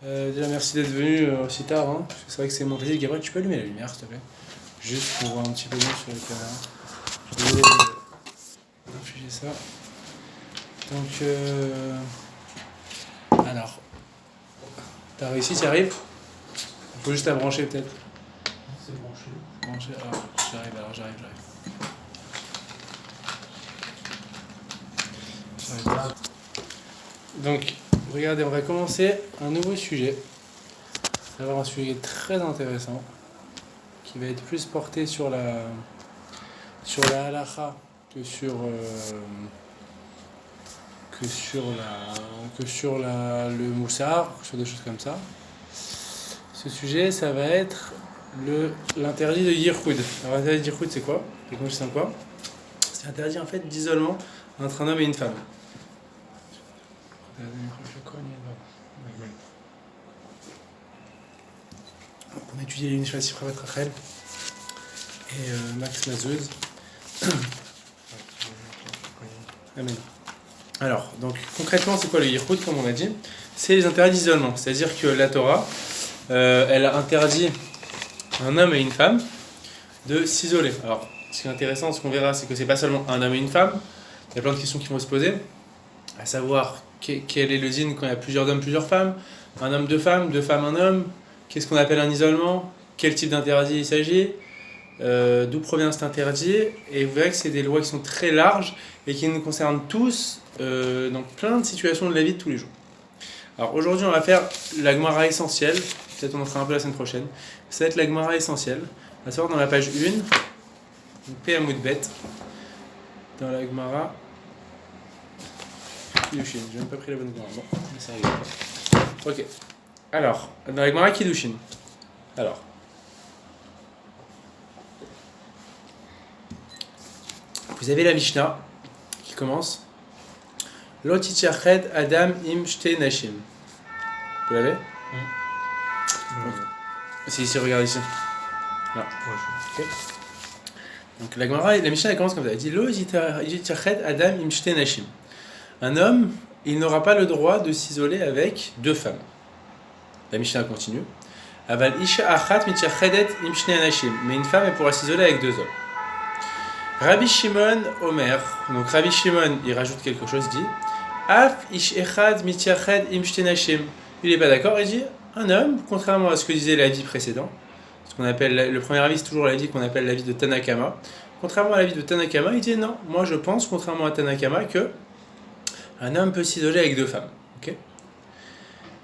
Déjà, merci d'être venu aussi tard. Hein, parce que c'est vrai que c'est mon plaisir. Gabriel, tu peux allumer la lumière, s'il te plaît? Juste pour voir un petit peu mieux sur la caméra. Je suis désolé d'afficher ça. Donc, alors, t'as réussi, t'y arrives? Il faut juste la brancher, peut-être. C'est branché. Brancher, j'arrive. Donc, regardez, on va commencer un nouveau sujet. Ça va avoir un sujet très intéressant qui va être plus porté sur la halakha que sur le moussard, sur des choses comme ça. Ce sujet, ça va être l'interdit de Yirhoud. Alors, l'interdit de Yirhoud, c'est quoi? C'est consiste en quoi? C'est interdit en fait d'isolement entre un homme et une femme. On a étudié l'initiative Ravat Rachel et Max Mazeuse. Amen. Alors, donc concrètement, c'est quoi le Yirhoud, comme on a dit? C'est les interdits d'isolement. C'est-à-dire que la Torah, elle a interdit à un homme et une femme de s'isoler. Alors, ce qui est intéressant, ce qu'on verra, c'est que c'est pas seulement un homme et une femme. Il y a plein de questions qui vont se poser, à savoir quel est le din quand il y a plusieurs hommes, plusieurs femmes, un homme, deux femmes, un homme, qu'est-ce qu'on appelle un isolement, quel type d'interdit il s'agit, d'où provient cet interdit, et vous verrez que c'est des lois qui sont très larges et qui nous concernent tous dans plein de situations de la vie de tous les jours. Alors aujourd'hui on va faire la Gemara essentielle, peut-être on en fera un peu la semaine prochaine, ça va être la Gemara essentielle, à savoir dans la page 1, P à Moudbet, dans la Gemara Kiddushin. J'ai même pas pris la bonne Gemara, bon, mais ça arrive. Ok, alors, dans la Gemara Kiddushin, alors, vous avez la Mishnah qui commence Lo tityached Adam im shte nashim. Vous l'avez? Si, regarde ici. Là. Okay. Donc la Gemara, la Mishnah elle commence comme ça. Elle dit Lo tityached Adam im shte nashim. Un homme, il n'aura pas le droit de s'isoler avec deux femmes. La Mishnah continue. Aval isha achat mityachedet im shne anashim. Mais une femme, elle pourra s'isoler avec deux hommes. Rabbi Shimon Omer, donc Rabbi Shimon, il rajoute quelque chose, dit Af ish echad mityached im shte nashim. Il n'est pas d'accord, il dit un homme, contrairement à ce que disait l'avis précédent, ce qu'on appelle le premier avis, c'est toujours l'avis qu'on appelle l'avis de Tanakama. Contrairement à l'avis de Tanakama, il dit non, moi je pense, contrairement à Tanakama, que un homme peut s'isoler avec deux femmes. Okay,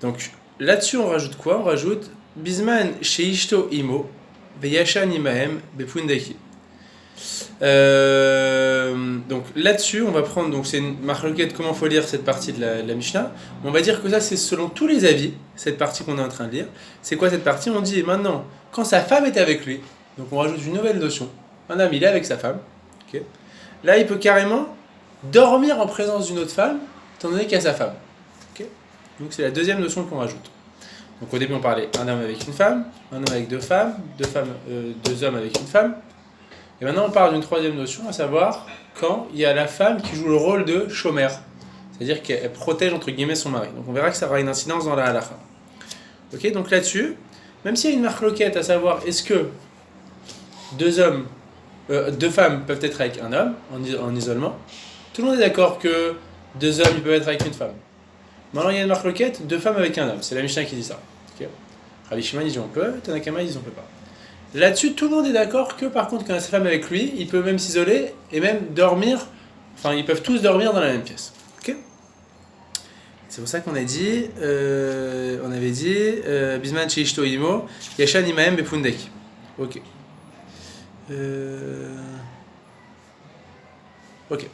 donc là-dessus, on rajoute quoi? On rajoute Bisman sheishto imo veyashan imahem bepundaki. Donc là-dessus, on va prendre, donc c'est une marloquette, comment il faut lire cette partie de la Mishnah. On va dire que ça, c'est selon tous les avis, cette partie qu'on est en train de lire. C'est quoi cette partie? On dit maintenant, quand sa femme est avec lui, donc on rajoute une nouvelle notion. Un homme, il est avec sa femme. Okay, là, il peut carrément dormir en présence d'une autre femme, étant donné qu'il y a sa femme. Okay, donc c'est la deuxième notion qu'on rajoute. Donc au début, on parlait un homme avec une femme, un homme avec deux femmes, deux hommes avec une femme. Et maintenant, on parle d'une troisième notion, à savoir quand il y a la femme qui joue le rôle de chômer, c'est-à-dire qu'elle protège entre guillemets son mari. Donc on verra que ça aura une incidence dans la halakha. Ok, donc là-dessus, même s'il y a une marloquette, à savoir est-ce que deux femmes peuvent être avec un homme en isolement, tout le monde est d'accord que deux hommes ils peuvent être avec une femme. Maintenant, il y a une marloquette, deux femmes avec un homme. C'est la Mishnah qui dit ça. Okay. Rabbi Shimon dit on peut, Tanakama dit on peut pas. Là-dessus, tout le monde est d'accord que par contre, quand il y a sa femme avec lui, il peut même s'isoler et même dormir. Enfin, ils peuvent tous dormir dans la même pièce. Okay, c'est pour ça qu'on a dit, Bisman sheishto imo, yashan imahem bepundek. Ok. Ok.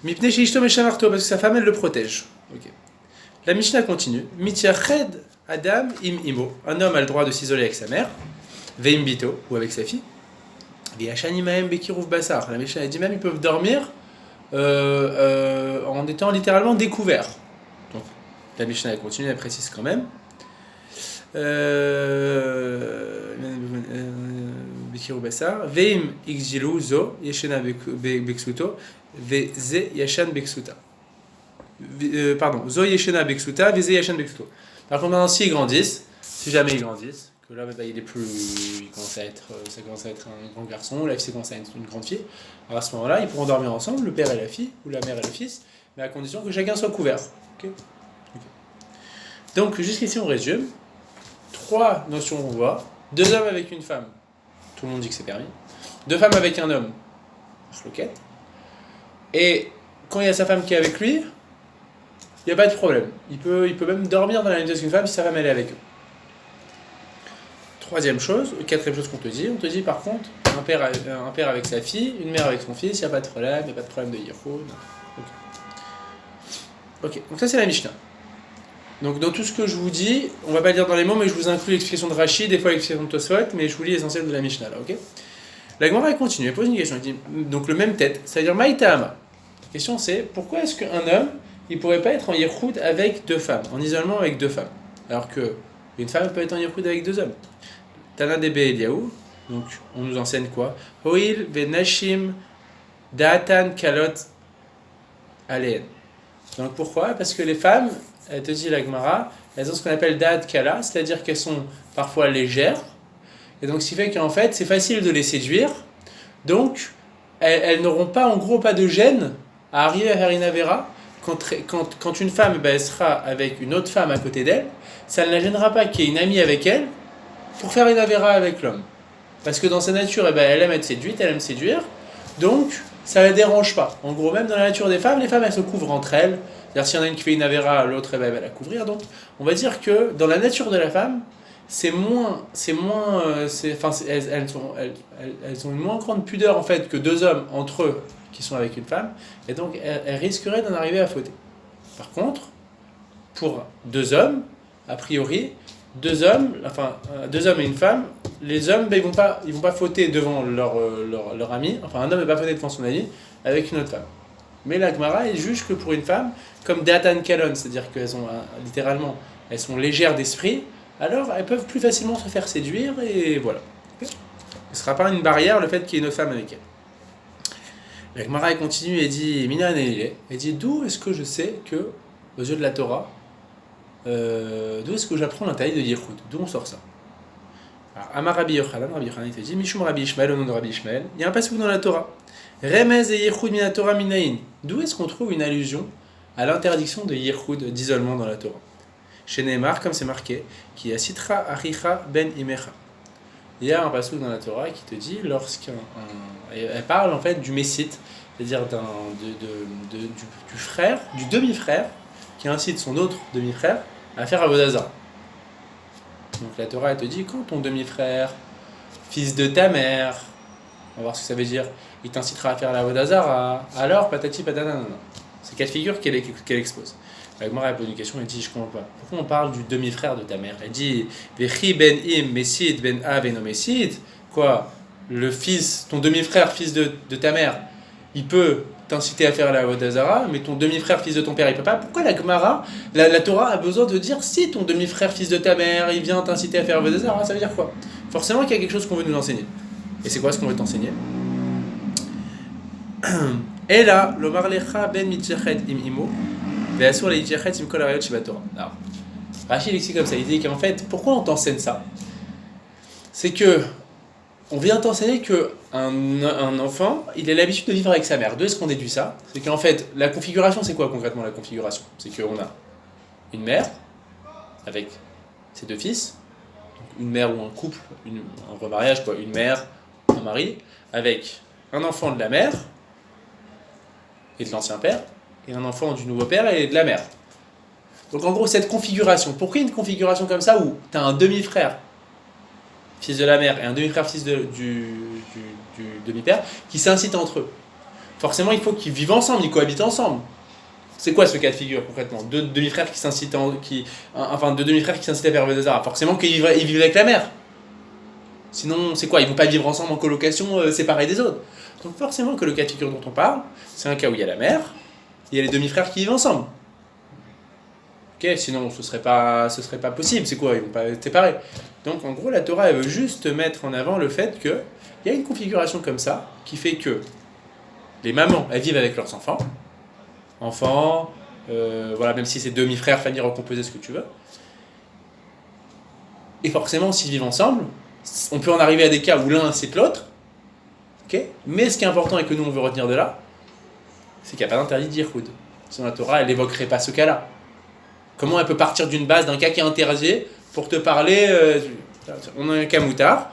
Mipne sheishto meshamarto, parce que sa femme elle le protège. Ok. La Mishnah continue. Mityached Adam im imo. Un homme a le droit de s'isoler avec sa mère. Veim bito, ou avec sa fille. Veyashan imahem bekiruv basar. La Mishnah dit même ils peuvent dormir en étant littéralement découverts. Donc la Mishnah elle continue, elle précise quand même. Bekiruv basar. Veim xjilu zo yeshena beksuto. Veze yashan beksuta. Zo yeshena beksuta, veze yashan beksuto. Par contre, maintenant, s'ils grandissent, si jamais ils grandissent, que là, il est plus, ça commence à être un grand garçon, la fille commence à être une grande fille, alors à ce moment-là, ils pourront dormir ensemble, le père et la fille, ou la mère et le fils, mais à condition que chacun soit couvert. Ok. Donc, jusqu'ici, on résume. 3 notions qu'on voit. 2 hommes avec une femme, tout le monde dit que c'est permis. 2 femmes avec un homme, marloquet. Et quand il y a sa femme qui est avec lui, il n'y a pas de problème. Il peut même dormir dans la même pièce qu'une femme si sa femme elle est avec eux. Quatrième chose qu'on te dit par contre, un père avec sa fille, une mère avec son fils, il n'y a pas de problème, il n'y a pas de problème de yichud. Ok, donc ça c'est la Mishnah. Donc dans tout ce que je vous dis, on va pas le dire dans les mots, mais je vous inclus l'explication de Rashi, des fois l'explication de Tosfot, mais je vous lis l'essentiel de la Mishnah là, ok. La Gemara elle continue, elle pose une question, elle dit, donc le même tête, c'est-à-dire Maïtama. La question c'est, pourquoi est-ce qu'un homme, il pourrait pas être en yichud avec 2 femmes, en isolement avec 2 femmes, alors que une femme peut être en yichud avec 2 hommes. Tana Debe Eliaou, donc on nous enseigne quoi? Hoil venashim datan kalot aleen. Donc pourquoi? Parce que les femmes, elle te dit la Gemara, elles ont ce qu'on appelle da'at kala, c'est-à-dire qu'elles sont parfois légères, et donc ce qui fait qu'en fait c'est facile de les séduire, donc elles n'auront pas en gros pas de gêne à arriver à faire une avéra quand une femme elle sera avec une autre femme à côté d'elle, ça ne la gênera pas qu'il y ait une amie avec elle pour faire une avéra avec l'homme. Parce que dans sa nature, elle aime être séduite, elle aime séduire, donc ça ne la dérange pas. En gros, même dans la nature des femmes, les femmes elles se couvrent entre elles. C'est-à-dire s'il y en a une qui fait une avéra, l'autre elle va la couvrir. Donc on va dire que dans la nature de la femme, elles ont une moins grande pudeur en fait que 2 hommes entre eux qui sont avec une femme, et donc elles risqueraient d'en arriver à fauter. Par contre, pour 2 hommes, a priori, 2 hommes et une femme, les hommes ils vont pas fauter devant leur ami, enfin un homme ne va pas fauter devant son ami avec une autre femme. Mais la Gemara elle juge que pour une femme, comme Datan Kalon, c'est-à-dire qu'elles ont littéralement, elles sont légères d'esprit, alors elles peuvent plus facilement se faire séduire et voilà. Ce ne sera pas une barrière le fait qu'il y ait une autre femme avec elle. La Gemara elle continue et dit Mina Neile, elle dit d'où est-ce que je sais que aux yeux de la Torah, d'où est-ce que j'apprends l'intérêt de yichud? D'où on sort ça? Alors, Amar Rabbi Yochanan il te dit Mishum Rabbi Ishmael, au nom de Rabbi Ishmael, il y a un passage dans la Torah. Remez et yichud mina Torah minayin. D'où est-ce qu'on trouve une allusion à l'interdiction de yichud, d'isolement dans la Torah? Chez Neymar, comme c'est marqué, qui a Sitra Achicha Ben Imecha. Il y a un passage dans la Torah qui te dit elle parle en fait du messite, c'est-à-dire du frère, du demi-frère, qui incite son autre demi-frère à faire Avodah Zarah. Donc la Torah elle te dit quand ton demi-frère, fils de ta mère, on va voir ce que ça veut dire, il t'incitera à faire la Avodah Zarah, alors patati patata, non. C'est 4 figures qu'elle expose. La Gemara pose une question, elle dit je comprends pas. Pourquoi on parle du demi-frère de ta mère? Elle dit Vechi ben im mesid ben av eno mesid. Quoi? Le fils, ton demi-frère, fils de ta mère, il peut t'inciter à faire la Avodah Zarah, mais ton demi-frère, fils de ton père, il peut pas. Pourquoi la Gemara, la Torah a besoin de dire si ton demi-frère, fils de ta mère, il vient t'inciter à faire la Avodah Zarah? Ça veut dire quoi? Forcément qu'il y a quelque chose qu'on veut nous enseigner. Et c'est quoi ce qu'on veut t'enseigner? Et là, le marlecha ben mitjachet im imo. Alors, Rachid explique comme ça, il dit qu'en fait, pourquoi on t'enseigne ça? C'est que on vient t'enseigner que un enfant, il a l'habitude de vivre avec sa mère. D'où est-ce qu'on déduit ça? C'est qu'en fait, la configuration, c'est quoi concrètement la configuration? C'est qu'on a une mère avec ses 2 fils, une mère ou un couple, un remariage, quoi, une mère, un mari, avec un enfant de la mère et de l'ancien père, et un enfant du nouveau père et de la mère. Donc en gros, cette configuration, pourquoi une configuration comme ça où tu as un demi-frère, fils de la mère, et un demi-frère, fils du demi-père, qui s'incitent entre eux? Forcément, il faut qu'ils vivent ensemble, ils cohabitent ensemble. C'est quoi ce cas de figure concrètement? 2 demi-frères qui s'incitent 2 demi-frères qui s'incitent à faire des arts. Forcément qu'ils vivent avec la mère. Sinon, c'est quoi? Ils vont pas vivre ensemble en colocation séparés des autres. Donc forcément que le cas de figure dont on parle, c'est un cas où il y a la mère, il y a les demi-frères qui vivent ensemble. Ok, sinon ce serait pas possible, c'est quoi? Ils vont pas être séparés. Donc en gros, la Torah elle veut juste mettre en avant le fait qu'il y a une configuration comme ça, qui fait que les mamans, elles vivent avec leurs enfants, voilà, même si c'est demi-frères, famille recomposée, ce que tu veux. Et forcément, s'ils vivent ensemble, on peut en arriver à des cas où l'un incite l'autre. Okay, mais ce qui est important et que nous on veut retenir de là, c'est qu'il n'y a pas d'interdit d'Yichud. Sinon la Torah, elle n'évoquerait pas ce cas-là. Comment elle peut partir d'une base, d'un cas qui est interdit, pour te parler... on a un cas moutard,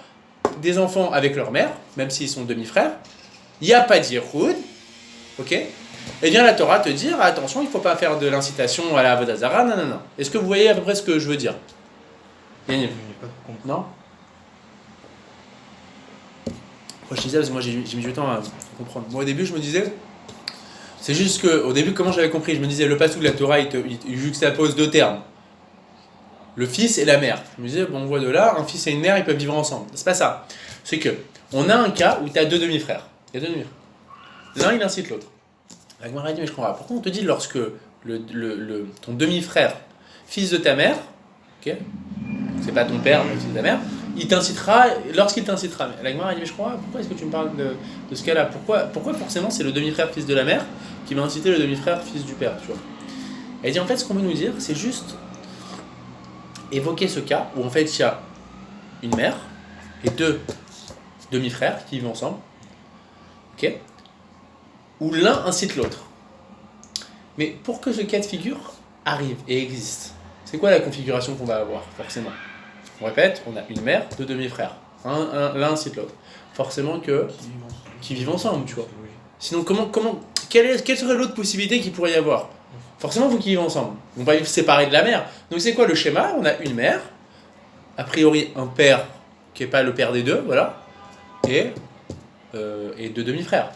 des enfants avec leur mère, même s'ils sont demi-frères, il n'y a pas d'Yichud, ok. Et bien la Torah te dit, attention, il ne faut pas faire de l'incitation à la Avodah Zarah, non. Est-ce que vous voyez à peu près ce que je veux dire? Non? Moi je disais, parce que moi j'ai mis du temps à comprendre. Moi au début je me disais, c'est juste que, au début comment j'avais compris, je me disais, le passage de la Torah, il juxtapose deux termes. Le fils et la mère. Je me disais, bon, on voit de là, un fils et une mère, ils peuvent vivre ensemble. C'est pas ça. C'est que, on a un cas où tu as deux demi-frères. Il y a deux demi-frères. L'un, il incite l'autre. La Gemara dit, mais je comprends pas. Pourquoi on te dit, lorsque ton demi-frère, fils de ta mère, ok, c'est pas ton père, mais fils de ta mère, il t'incitera, lorsqu'il t'incitera. La Gemara dit, mais je comprends pas, pourquoi est-ce que tu me parles de ce cas-là? Pourquoi forcément c'est le demi-frère, fils de la mère, qui va inciter le demi-frère, fils du père, tu vois? Elle dit, en fait, ce qu'on veut nous dire, c'est juste évoquer ce cas où en fait il y a une mère et deux demi-frères qui vivent ensemble, ok, où l'un incite l'autre. Mais pour que ce cas de figure arrive et existe, c'est quoi la configuration qu'on va avoir forcément? On répète, on a une mère, deux demi-frères, l'un incite l'autre. Forcément que qui vivent ensemble, tu vois. Sinon quelle serait l'autre possibilité qu'il pourrait y avoir? Forcément, il faut qu'ils vivent ensemble. Ils vont pas vivre séparés de la mère. Donc c'est quoi le schéma? On a une mère, a priori un père qui n'est pas le père des deux, voilà, et deux demi-frères.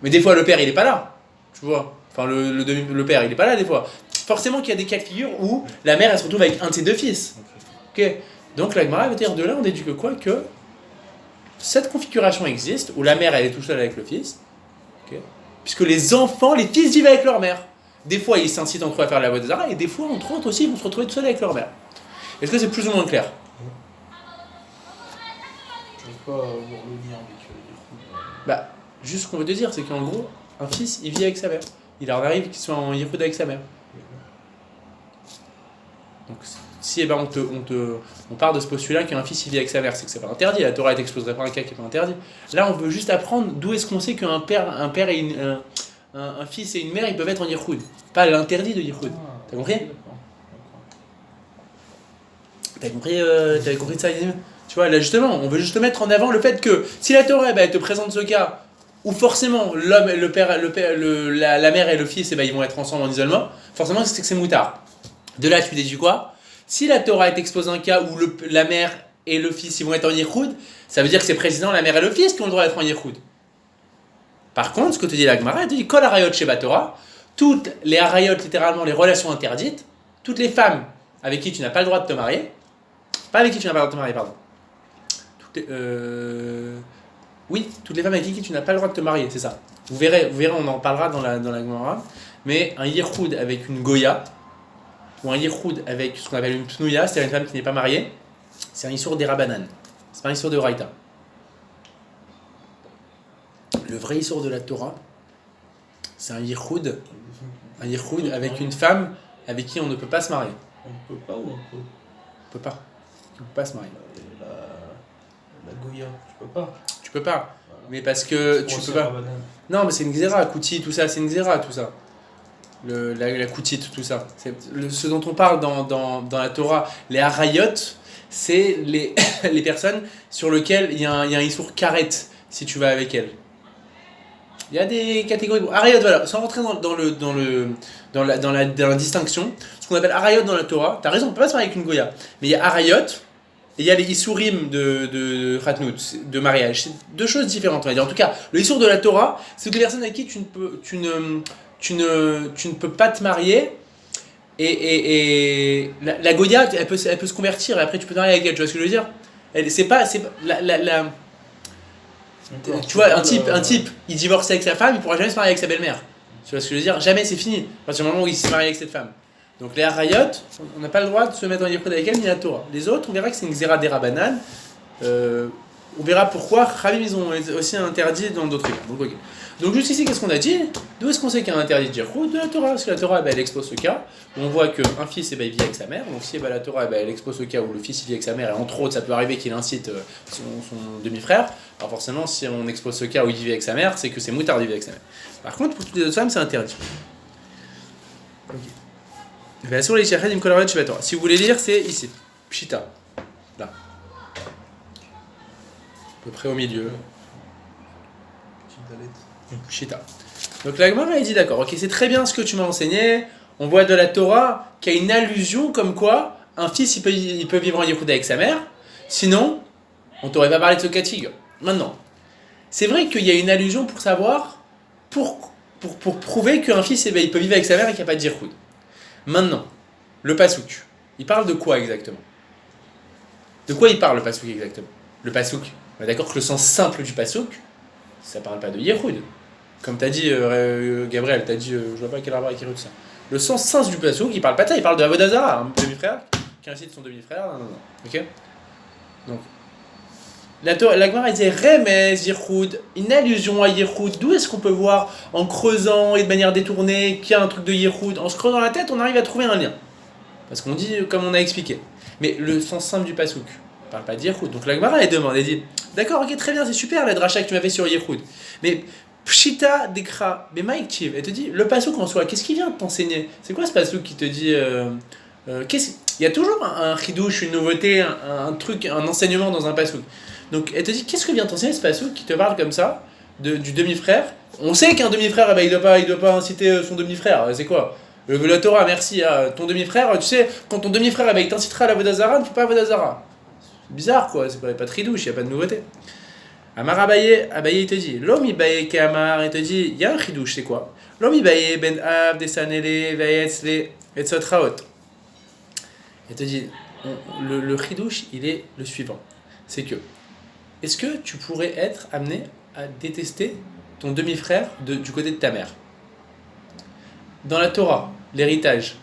Mais des fois le père il n'est pas là, tu vois. Enfin le père il n'est pas là des fois. Forcément qu'il y a des cas de figure où la mère elle se retrouve avec un de ses deux fils. Ok. Donc la Gemara veut dire de là on déduit que quoi? Que cette configuration existe où la mère elle est toute seule avec le fils, okay, puisque les enfants, les fils vivent avec leur mère. Des fois, ils s'incitent entre eux à faire la Avodah Zarah, et des fois, entre autres aussi, ils vont se retrouver tout seuls avec leur mère. Est-ce que c'est plus ou moins clair? Je ne peux pas avoir le lien avec Bah, juste ce qu'on veut te dire, c'est qu'en gros, un fils, il vit avec sa mère. Il leur arrive qu'il soit en Yichud avec sa mère. Donc, si on part de ce postulat qu'un fils, il vit avec sa mère, c'est que c'est pas interdit. La Torah t'exposerait pas un cas qui est pas interdit. Là, on veut juste apprendre d'où est-ce qu'on sait qu'un père et un fils et une mère, ils peuvent être en Yichud. Pas l'interdit de Yichud. T'as compris? T'avais compris ça, Yannick? Tu vois, là justement, on veut juste mettre en avant le fait que si la Torah elle te présente ce cas où forcément l'homme, la mère et le fils ils vont être ensemble en isolement, forcément c'est que c'est moutard. De là tu déduis quoi? Si la Torah t'expose un cas où la mère et le fils ils vont être en Yichud, ça veut dire que c'est précisément la mère et le fils qui ont le droit d'être en Yichud. Par contre, ce que te dit la Gemara, elle te dit Kol harayot sheba Torah, toutes les harayot, littéralement les relations interdites, toutes les femmes avec qui tu n'as pas le droit de te marier, pas avec qui tu n'as pas le droit de te marier, pardon. Oui, toutes les femmes avec qui tu n'as pas le droit de te marier, c'est ça. Vous verrez, on en parlera dans la Gemara, mais un Yichud avec une Goya, ou un Yichud avec ce qu'on appelle une Pnouya, c'est-à-dire une femme qui n'est pas mariée, c'est un Issour d'Erabanan, c'est pas un Issour de Oraïta. Le vrai Issour de la Torah, c'est un Yichud avec une femme avec qui on ne peut pas se marier. On ne peut pas ou on peut? On peut pas. On peut pas se marier. La Goya, tu peux pas. Tu peux pas. Voilà. Mais parce que tu peux pas. Non, mais c'est une xéra, Kouti, tout ça, c'est une xéra, tout ça. La Koutit, tout ça. Ce dont on parle dans la Torah, les harayot, c'est les personnes sur lesquelles il y a un issour karet si tu vas avec elles. Il y a des catégories. Harayot, voilà, sans rentrer dans la distinction, ce qu'on appelle harayot dans la Torah, t'as raison, on peut pas se marier avec une goya, mais il y a harayot et il y a les issourim de khatnout, de mariage. C'est deux choses différentes, on va dire. En tout cas, le issour de la Torah, c'est toutes les personnes avec qui tu ne peux pas te marier. Et la goya, elle peut se convertir et après tu peux te marier avec elle, tu vois ce que je veux dire? Tu vois, un type, il divorce avec sa femme, il pourra jamais se marier avec sa belle-mère. Tu vois ce que je veux dire? Jamais, c'est fini. À partir du moment où il s'est marié avec cette femme. Donc les harayot, on n'a pas le droit de se mettre en yichud avec elle ni la Torah. Les autres, on verra que c'est une xéra d'Erabanan. On verra pourquoi Khamim ils ont aussi interdit dans d'autres cas. Donc, okay. Donc juste ici, qu'est-ce qu'on a dit? D'où est-ce qu'on sait qu'il y a un interdit de Jirhoud? De la Torah. Parce que la Torah, elle expose ce cas où on voit qu'un fils il vit avec sa mère. Donc si la Torah, elle expose ce cas où le fils il vit avec sa mère, et entre autres, ça peut arriver qu'il incite son demi-frère. Alors forcément, si on expose ce cas où il vit avec sa mère, c'est que c'est moutard de vivre avec sa mère. Par contre, pour toutes les autres femmes, c'est interdit. Sur les Shachet, une colorette chez la Torah. Si vous voulez lire, c'est ici. Pshita. Là. À peu près au milieu. Pshita. Donc la Gemara elle dit d'accord, ok, c'est très bien ce que tu m'as enseigné. On voit de la Torah qu'il y a une allusion comme quoi un fils il peut vivre en Yehuda avec sa mère. Sinon, on t'aurait pas parlé de ce cas de figure. Maintenant, c'est vrai qu'il y a une allusion pour savoir, pour prouver qu'un fils il peut vivre avec sa mère et qu'il n'y a pas de Yehuda. Maintenant, le pasouk, il parle de quoi exactement? De quoi il parle le pasouk exactement? Le pasouk, on est d'accord que le sens simple du pasouk, ça parle pas de Yehoud. Comme t'as dit, Gabriel, t'as dit, je vois pas quel arbre qui tout ça. Le sens du pasouk, il parle pas de ça, il parle de Avodazara, un demi-frère, qui incite son demi-frère, non. Ok? Donc, la Gemara disait Remez Yehoud, une allusion à Yehoud. D'où est-ce qu'on peut voir, en creusant et de manière détournée, qu'il y a un truc de Yehoud? En se creusant la tête, on arrive à trouver un lien. Parce qu'on dit, comme on a expliqué. Mais le sens simple du pasouk ne parle pas de Yehoud. Donc la Gemara elle demande, elle dit d'accord, ok, très bien, c'est super la dracha que tu m'as fait sur Yehoud. Mais Pshita Dekra, mais Mike Chiv, elle te dit le pasouk en soi, qu'est-ce qui vient de t'enseigner? C'est quoi ce pasouk qui te dit. Il y a toujours un chidouche, une nouveauté, un truc, un enseignement dans un pasouk. Donc elle te dit qu'est-ce que vient t'enseigner ce pasouk qui te parle comme ça du demi-frère? On sait qu'un demi-frère, il doit pas inciter son demi-frère, c'est quoi? La Torah, merci à ton demi-frère, tu sais, quand ton demi-frère il t'incitera à la Vodazara, ne fais pas Vodazara. C'est bizarre quoi, c'est pas de tridouche, il n'y a pas de nouveauté. Amar Abaye il te dit, l'homme Ibaye Kamar, il te dit, il y a un chidouche, c'est quoi? L'homme Ibaye Ben Ab, Desanele, Vayetzle, Etzotraot. Il te dit, le chidouche, il est le suivant. C'est que, est-ce que tu pourrais être amené à détester ton demi-frère du côté de ta mère? Dans la Torah, l'héritage,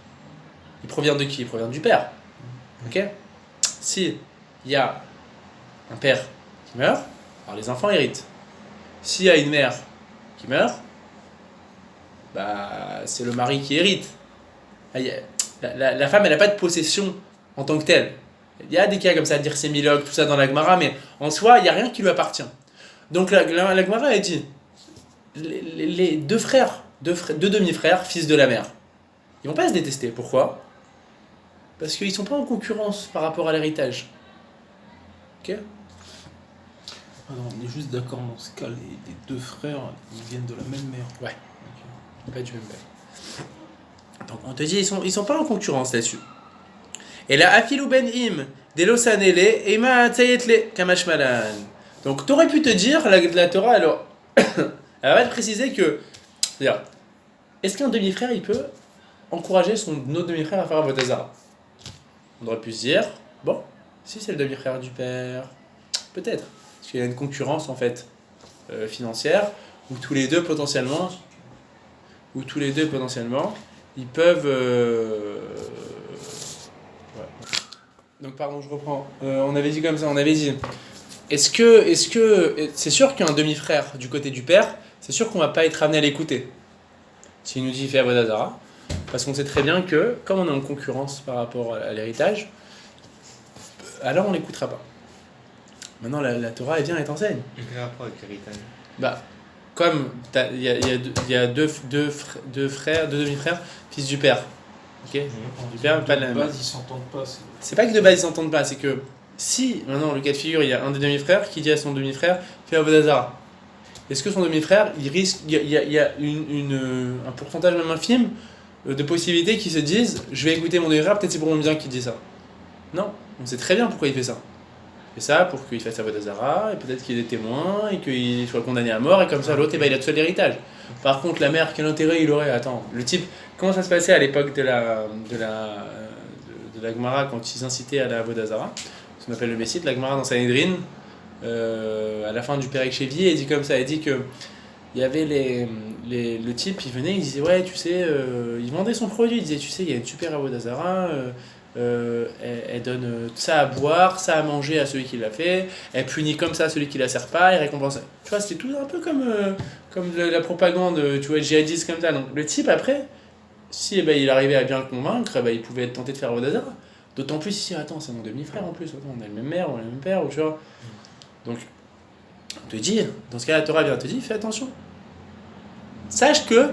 il provient de qui? Il provient du père. Ok? Si il y a un père qui meurt, alors les enfants héritent. S'il y a une mère qui meurt, c'est le mari qui hérite. La femme, elle n'a pas de possession en tant que telle. Il y a des cas comme ça, dire sémilogue, tout ça dans la Gemara, mais en soi, il n'y a rien qui lui appartient. Donc la Gemara, elle dit les deux frères, deux demi-frères, fils de la mère, ils vont pas se détester. Pourquoi? Parce qu'ils sont pas en concurrence par rapport à l'héritage. Ok? On est juste d'accord dans ce cas, les deux frères, ils viennent de la même mère. Ouais. Okay. Pas du même père. Donc on te dit, ils sont pas en concurrence là-dessus. Et là, Afilou ben im, Delosanele, Ema Tsayetle, Kamashmalan. Donc t'aurais pu te dire, la Torah, alors, elle va te préciser que, c'est-à-dire, est-ce qu'un demi-frère, il peut encourager son autre demi-frère à faire Avodazara? On aurait pu se dire, bon, si c'est le demi-frère du père, peut-être. Parce qu'il y a une concurrence, en fait, financière, où tous les deux, potentiellement, ils peuvent... Ouais. Donc, pardon, je reprends. On avait dit comme ça, est-ce que c'est sûr qu'un demi-frère du côté du père, c'est sûr qu'on va pas être amené à l'écouter s'il nous dit fais Avodazara, parce qu'on sait très bien que, comme on est en concurrence par rapport à l'héritage, alors on l'écoutera pas. Maintenant, la Torah, elle vient et t'enseigne. Quel rapport avec l'héritage? Comme il y a deux frères, deux demi-frères, fils du père. Ok. Du père, pas de la même. De base, ils s'entendent pas. C'est pas que de base ils s'entendent pas, c'est que si maintenant le cas de figure, il y a un des demi-frères qui dit à son demi-frère fais Avodazara. Est-ce que son demi-frère, il risque, il y a un pourcentage même infime de possibilités qui se disent je vais écouter mon demi-frère, peut-être c'est pour mon bien qu'il dit ça. Non, on sait très bien pourquoi il fait ça. Il fait ça pour qu'il fasse Avodazara, et peut-être qu'il y ait des témoins, et qu'il soit condamné à mort, et comme ça l'autre, il a tout seul l'héritage. Par contre, la mère, quel intérêt il aurait? Attends, le type, comment ça se passait à l'époque de la Gemara quand ils incitaient à la Avodazara? Ce qu'on appelle le Messit, la Gemara dans Sanhedrin, à la fin du Pérek Shevi, il dit comme ça, il dit que il y avait le type, il venait, il disait ouais, tu sais, il vendait son produit, il disait tu sais, il y a une super Avodazara, elle donne ça à boire, ça à manger à celui qui l'a fait, elle punit comme ça celui qui la sert pas, et récompense. Tu vois, c'était tout un peu comme la propagande, tu vois, djihadiste comme ça. Donc le type, après, si il arrivait à bien le convaincre, il pouvait être tenté de faire Vodazara. D'autant plus ici, attends, c'est mon demi-frère en plus, attends, on a le même mère, on a le même père, ou tu vois. Donc, on te dit, dans ce cas, la Torah vient te dire, fais attention. Sache que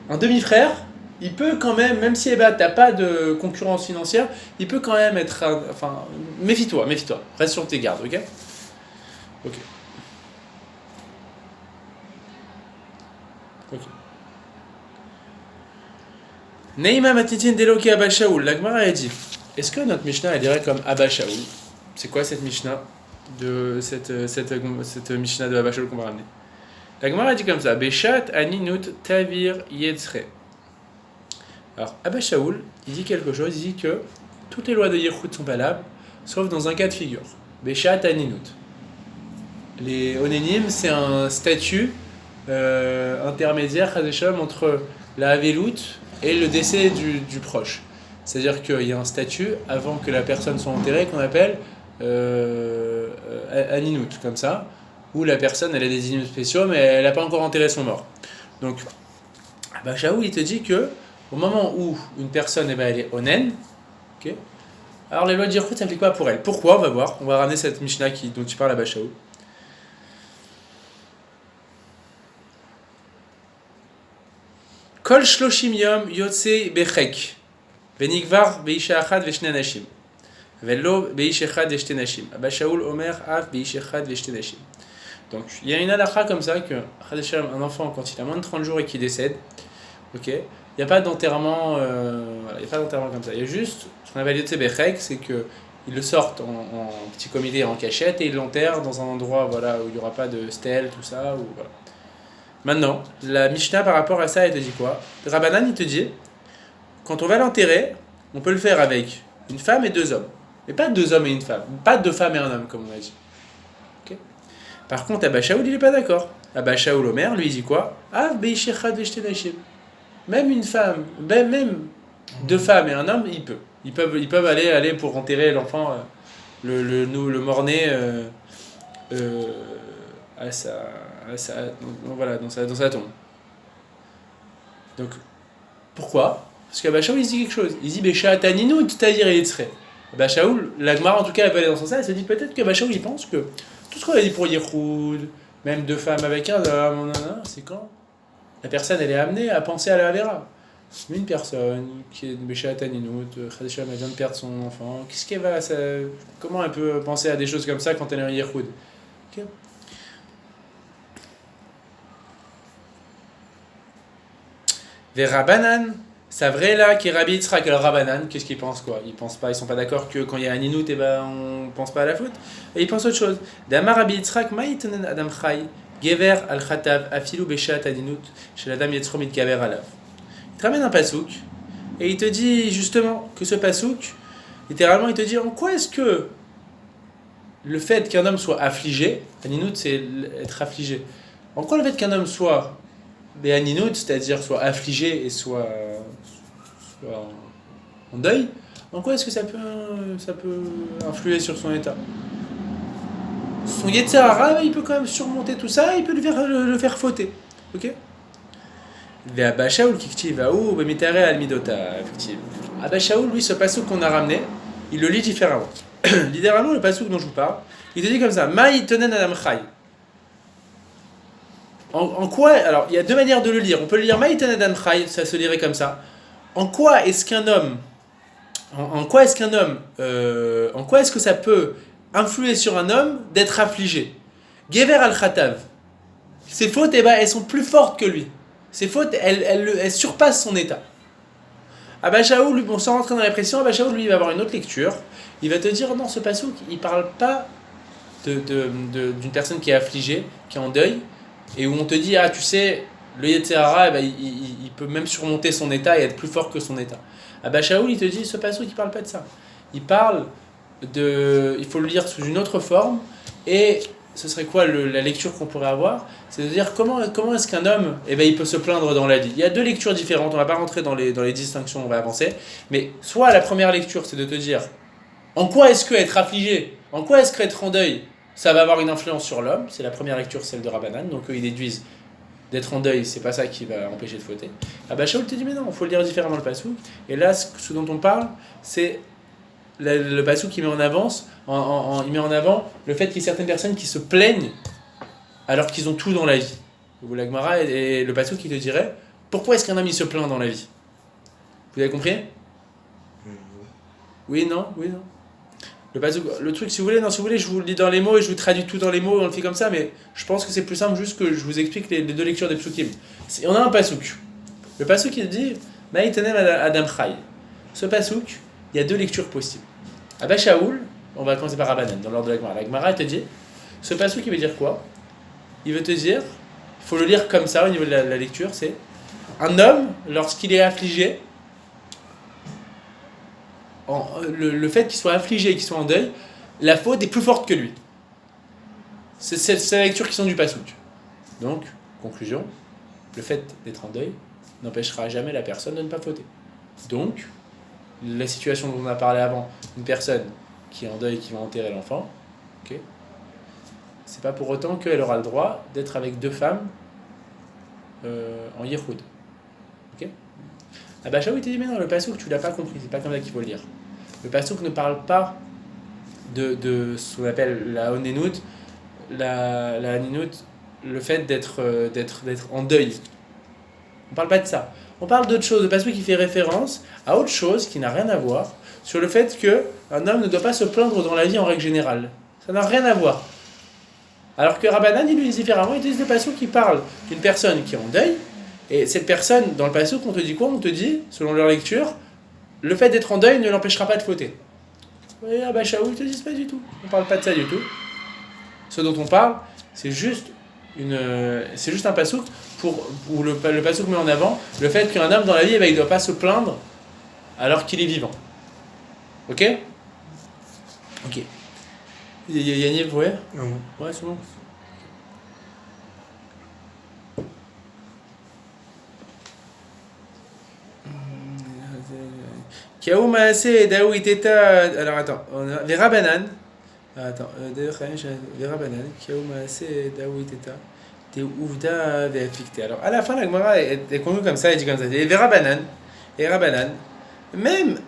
un demi-frère, il peut quand même si t'as pas de concurrence financière, il peut quand même être. Enfin, méfie-toi. Reste sur tes gardes, ok? Ok. Neima Matitin Deloki Abba Shaul, la Gemara a dit, est-ce que notre Mishnah elle dirait comme Abba Shaul? C'est quoi cette Mishnah de cette Mishnah de Abba Shaul qu'on va ramener? La Gemara a dit comme ça, Beshat Aninut Tavir Yetzre. Alors, Abba Shaul, il dit quelque chose, il dit que toutes les lois de Yichud sont valables, sauf dans un cas de figure. Beshat Aninut. Les Onénim, c'est un statut intermédiaire, entre la Havelut et le décès du proche. C'est-à-dire qu'il y a un statut avant que la personne soit enterrée qu'on appelle Aninut, comme ça, où la personne elle a des inus spéciaux mais elle n'a pas encore enterré son mort. Donc, Abba Shaul, il te dit que au moment où une personne elle est onen, okay, alors les lois de Yichud ne s'appliquent pas pour elle. Pourquoi? On va voir. On va ramener cette Mishnah dont tu parles, Abba Shaul. Kol shloshim yom yotze bechek, venigvar beisha achad veshne nashim, velo beisha echad veshte nashim. Abba Shaul omer av beisha echad veshte nashim. Donc il y a une halakha comme ça que un enfant quand il a moins de 30 jours et qu'il décède, ok, il n'y a pas d'enterrement, voilà, il n'y a pas d'enterrement comme ça. Il y a juste ce qu'on appelle yotze bechek, c'est que ils le sortent en petit comité, en cachette, et ils l'enterrent dans un endroit, voilà, où il n'y aura pas de stèle, tout ça, ou voilà. Maintenant, la Mishnah par rapport à ça, elle te dit quoi? Rabbanan, il te dit, quand on va l'enterrer, on peut le faire avec une femme et deux hommes. Mais pas deux hommes et une femme. Pas deux femmes et un homme, comme on a dit. Okay. Par contre, Abba Shaul, il n'est pas d'accord. Abba Shaul Omer, lui, il dit quoi? Même une femme, même deux femmes et un homme, il peut. Ils peuvent aller pour enterrer l'enfant, le mort-né voilà, dans sa tombe. Donc, pourquoi? Parce qu'Abba Shaul, il dit quelque chose. Il dit Beshat Aninut Tavir Yetzre. Abba Shaul, la Gemara en tout cas, elle va aller dans son sens, elle se dit peut-être qu'Abba Shaul, il pense que tout ce qu'on a dit pour Yichud, même deux femmes avec un homme, c'est quand la personne elle est amenée à penser à la Avera. Une personne qui est Beshat Aninut, Chadesham, elle vient de perdre son enfant, comment elle peut penser à des choses comme ça quand elle est en Yichud? Okay. Vers Rabbanan, c'est vrai là qui est Rabbi Yitzhak. Alors Rabbanan, qu'est-ce qu'ils pensent quoi? Ils sont pas d'accord que quand il y a un inout, on pense pas à la faute. Et ils pensent autre chose. Damar Rabbi Yitzhak, ma'itanen adam chay, gever al khatav, afilu beshat aninut, chez l'adam yetzro mitgaver alav. Il te ramène un pasouk et il te dit justement que ce pasouk, littéralement, il te dit en quoi est-ce que le fait qu'un homme soit affligé, aninut c'est être affligé. En quoi le fait qu'un homme soit Béaninout, c'est-à-dire soit affligé et soit en deuil, en quoi est-ce que ça peut influer sur son état? Son Yetzer Hara, il peut quand même surmonter tout ça, il peut le faire fauter. Ok? Abba Shaul, effectivement. Abba Shaul, lui, ce passouk qu'on a ramené, il le lit différemment. Littéralement, le passouk dont je vous parle, il te dit comme ça, Maï tenen adam chay. En quoi, alors il y a deux manières de le lire. On peut le lire Maïtan Adam Chay, ça se lirait comme ça. En quoi est-ce que ça peut influer sur un homme d'être affligé? Gever al-Khatav. Ses fautes, elles sont plus fortes que lui. Ses fautes, elles surpassent son état. Abba Shaul, sans rentrer dans la pression, Abba Shaul, lui, il va avoir une autre lecture. Il va te dire, non, ce pasouk, il parle pas d'une personne qui est affligée, qui est en deuil, et où on te dit, tu sais, le Yetzer Hara, il peut même surmonter son état et être plus fort que son état. Abba Shaul, il te dit, ce passouk, il ne parle pas de ça. Il parle il faut le lire sous une autre forme, et ce serait quoi la lecture qu'on pourrait avoir? C'est de dire comment est-ce qu'un homme, il peut se plaindre dans la vie. Il y a deux lectures différentes, on va pas rentrer dans les distinctions, on va avancer. Mais soit la première lecture, c'est de te dire en quoi est-ce que être affligé, en quoi est-ce qu'être en deuil, ça va avoir une influence sur l'homme. C'est la première lecture, celle de Rabbanan. Donc eux, ils déduisent d'être en deuil, c'est pas ça qui va empêcher de fauter. Shaul te dit mais non, il faut le lire différemment le pasouk. Et là, ce dont on parle, c'est le pasouk qui met en avance, il met en avant le fait qu'il y ait certaines personnes qui se plaignent alors qu'ils ont tout dans la vie. La Gemara et le pasouk qui te dirait pourquoi est-ce qu'un homme il se plaint dans la vie? Vous avez compris? Oui, non. Le pasouk, le truc, si vous voulez, je vous le dis dans les mots et je vous traduis tout dans les mots, on le fait comme ça, mais je pense que c'est plus simple juste que je vous explique les deux lectures des psukim. On a un pasouk. Le pasouk il dit Maïtanem Adam Chai. Ce pasouk, il y a deux lectures possibles. Abba Shaul, on va commencer par Rabbanan, dans l'ordre de la Gemara. La Gemara, elle te dit, ce pasouk, il veut dire quoi? Il veut te dire, il faut le lire comme ça au niveau de la lecture, c'est un homme, lorsqu'il est affligé, le fait qu'il soit affligé et qu'il soit en deuil, la faute est plus forte que lui. C'est la lecture qui sont du pasouk. Donc, conclusion, le fait d'être en deuil n'empêchera jamais la personne de ne pas fauter. Donc, la situation dont on a parlé avant, une personne qui est en deuil et qui va enterrer l'enfant, okay, c'est pas pour autant qu'elle aura le droit d'être avec deux femmes en yichoud. Okay. Abba Shaul te dit mais non, le pasouk tu l'as pas compris, c'est pas comme ça qu'il faut le lire. Le pasouk ne parle pas de ce qu'on appelle la onenout, la haninout, le fait d'être en deuil. On parle pas de ça. On parle d'autre chose. Le pasouk qui fait référence à autre chose qui n'a rien à voir sur le fait qu'un homme ne doit pas se plaindre dans la vie en règle générale. Ça n'a rien à voir. Alors que Rabbanan, il lui dit différemment, il utilise le pasouk qui parle d'une personne qui est en deuil, et cette personne, dans le pasouk, on te dit quoi? On te dit, selon leur lecture, le fait d'être en deuil ne l'empêchera pas de fauter. Et Abba Shaul, ils te disent pas du tout. On parle pas de ça du tout. Ce dont on parle, c'est juste un pasouk où le pasouk met en avant le fait qu'un homme dans la vie, il ne doit pas se plaindre alors qu'il est vivant. Ok? Ok. Yannick, vous voyez? Non. Ouais, c'est bon. Kaouma Ase Daoui Teta. Alors attends, on a Verabanan. Attends, Verabanan. Kaouma Ase Daoui Teta. T'es ouvda véficté. Alors à la fin, la Gemara est convenue comme ça, elle dit comme ça. Et Verabanan. Et Rabanan. Même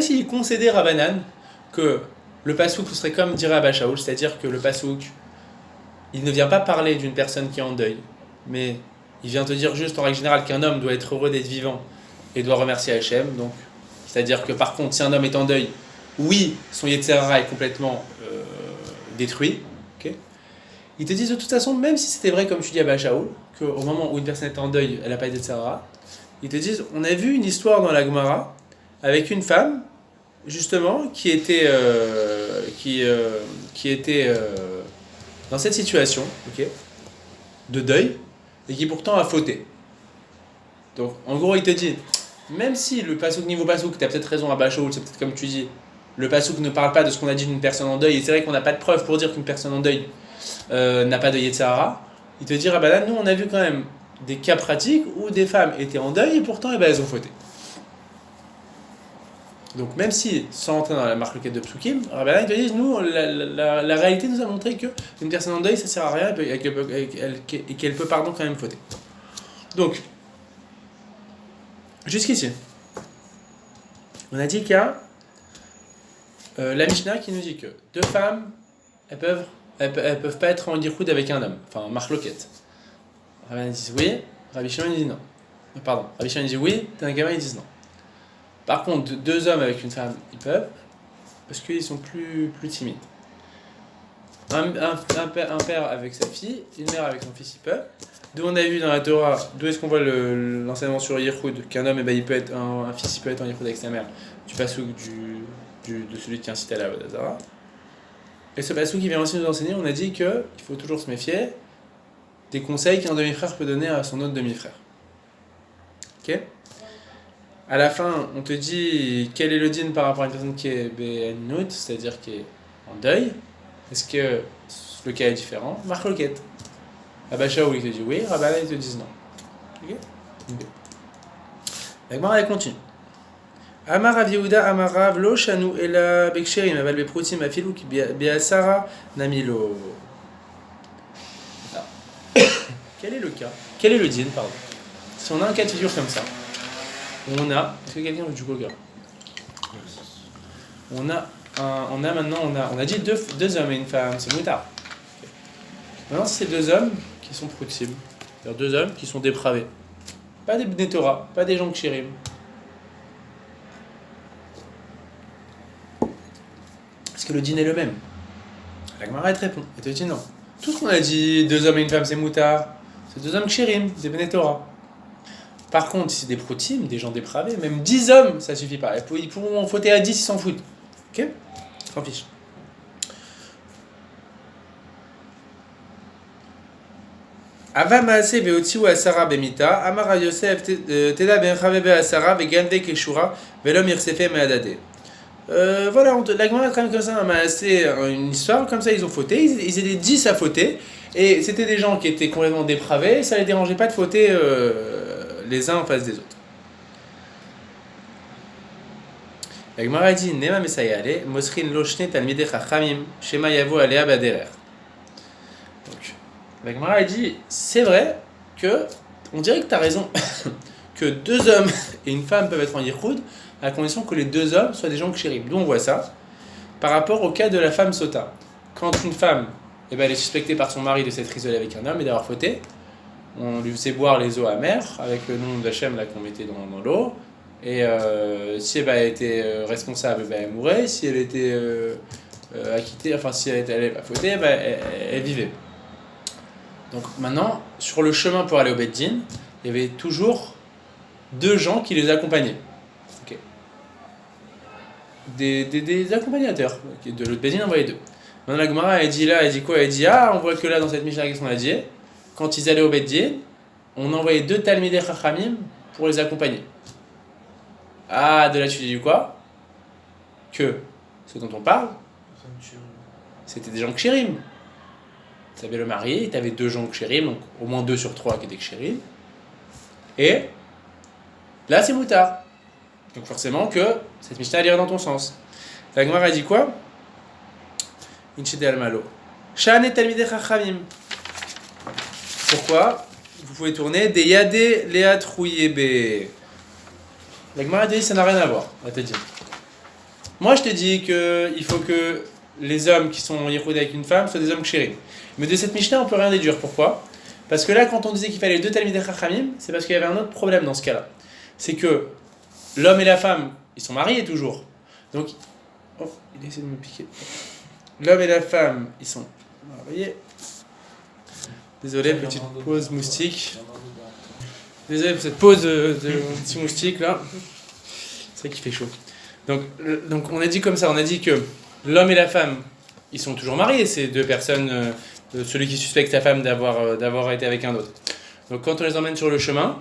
s'il concédait Rabanan que le pasouk serait comme dirait Abba Shaul, c'est-à-dire que le pasouk, il ne vient pas parler d'une personne qui est en deuil, mais il vient te dire juste en règle générale qu'un homme doit être heureux d'être vivant et doit remercier Hachem. Donc, c'est-à-dire que par contre, si un homme est en deuil, oui, son Yetzer Hara est complètement détruit. Okay, ils te disent de toute façon, même si c'était vrai comme tu dis à Abba Shaul, qu'au moment où une personne est en deuil, elle n'a pas de Yetzer Hara, ils te disent, on a vu une histoire dans la Gemara avec une femme justement qui était dans cette situation, okay, de deuil, et qui pourtant a fauté. Donc en gros il te dit, même si le pasouk niveau pasouk, tu as peut-être raison à Bachoul, c'est peut-être comme tu dis, le pasouk ne parle pas de ce qu'on a dit d'une personne en deuil, et c'est vrai qu'on n'a pas de preuve pour dire qu'une personne en deuil n'a pas de Yetzer Hara, il te dit, ah bah là nous on a vu quand même des cas pratiques où des femmes étaient en deuil et pourtant elles ont fauté. Donc même si, sans entrer dans la marloquette de Psukim, Rabbanan te disent, nous, la réalité nous a montré qu'une personne en deuil, ça sert à rien et qu'elle peut pardon quand même fauter. Donc, jusqu'ici, on a dit qu'il y a la Mishnah qui nous dit que deux femmes, elles peuvent pas être en yichoud avec un homme, enfin marloquette. Rabbanan dit oui, Rabbi Shimon dit non. Pardon, Rabbi Shimon dit oui, Tanakama ils disent non. Par contre, deux hommes avec une femme, ils peuvent, parce qu'ils sont plus timides. Un père avec sa fille, une mère avec son fils, ils peuvent. D'où on a vu dans la Torah, d'où est-ce qu'on voit l'enseignement sur Yichoud, qu'un homme, il peut être un fils, il peut être en Yichoud avec sa mère, du pasouk de celui qui incite à la Vodazara. Et ce pasouk qui vient aussi nous enseigner, on a dit qu'il faut toujours se méfier des conseils qu'un demi-frère peut donner à son autre demi-frère. Ok? À la fin, on te dit quel est le din par rapport à une personne qui est béanout, c'est-à-dire qui est en deuil. Est-ce que le cas est différent. Marloquette. Abba Shaoul, il te dit oui, Rabbanan, ils te disent non. Ok. La Gemara, elle continue. Amar Rav Yehuda, Amar Rav, lo shanu ela beksherim, aval beprutim afilu ki biasara namilo. Quel est le cas? Quel est le din, pardon? Si on a un cas de figure comme ça, on a. Est-ce que quelqu'un veut du coca? On a dit deux hommes et une femme, c'est moutard. Okay. Maintenant, c'est deux hommes qui sont prutim, c'est-à-dire deux hommes qui sont dépravés. Pas des Bnei Torah, pas des gens kshirim. Est-ce que le din est le même? La Gemara te répond, elle te dit non. Tout ce qu'on a dit, deux hommes et une femme, c'est moutard. C'est deux hommes kshirim, des Bnei Torah. Par contre, si c'est des prutim, des gens dépravés, même 10 hommes, ça suffit pas. Ils pourront en fauter à 10, ils s'en foutent. Ok? Ils s'en fichent. Ava maase veotziu asara bemita, amara Yosef teda ben chavebe asara vegande keshura velom irsefe meadade. Voilà, la Gemara traîne comme ça, une histoire, comme ça ils ont fauté, ils étaient 10 à fauter, et c'était des gens qui étaient complètement dépravés, ça les dérangeait pas de fauter les uns en face des autres. La Gemara dit Nema Mesayale, Mosrin Loshne Talmide Chachamim, Shema Yavo Alea Baderer. Donc, la Gemara dit c'est vrai que, on dirait que tu as raison, que deux hommes et une femme peuvent être en Yichud, à condition que les deux hommes soient des gens kshirim. D'où on voit ça par rapport au cas de la femme sota. Quand une femme elle est suspectée par son mari de s'être isolée avec un homme et d'avoir fauté, on lui faisait boire les eaux amères avec le nom d'Hachem là qu'on mettait dans l'eau. Et si elle était responsable, elle mourait. Si elle était acquittée, enfin si elle était fautée, elle vivait. Donc maintenant, sur le chemin pour aller au Beit Din, il y avait toujours deux gens qui les accompagnaient. Okay. Des accompagnateurs. De l'autre Beit Din, on voyait deux. Maintenant la Gemara, elle dit quoi? Elle dit on voit que là dans cette Mishnah qu'est-ce qu'on a dit? Quand ils allaient au Beit Din, on envoyait deux Talmidei Chachamim pour les accompagner. De là tu dis quoi? Que ce dont on parle, c'était des gens kshirim. Tu avais le mari, tu avais deux gens kshirim, donc au moins 2 sur 3 qui étaient kshirim. Et là c'est moutard. Donc forcément que cette Mishnah irait dans ton sens. La Gemara a dit quoi? Inchide al-malo. Shane talmidei chachamim. Pourquoi? Vous pouvez tourner des yadé léat rouyébé. La Gemara dit ça n'a rien à voir. Elle te dit. Moi je te dis qu'il faut que les hommes qui sont en Yichud avec une femme soient des hommes kshirim. Mais de cette Mishnah on peut rien déduire. Pourquoi? Parce que là quand on disait qu'il fallait deux talmidei chachamim, c'est parce qu'il y avait un autre problème dans ce cas-là. C'est que l'homme et la femme, ils sont mariés toujours. Donc, il essaie de me piquer. L'homme et la femme, ils sont mariés. Désolé, petite pause moustique. Désolé pour cette pause de petit moustique là. C'est vrai qu'il fait chaud. Donc on a dit comme ça, on a dit que l'homme et la femme, ils sont toujours mariés, ces deux personnes, celui qui suspecte sa femme d'avoir été avec un autre. Donc quand on les emmène sur le chemin,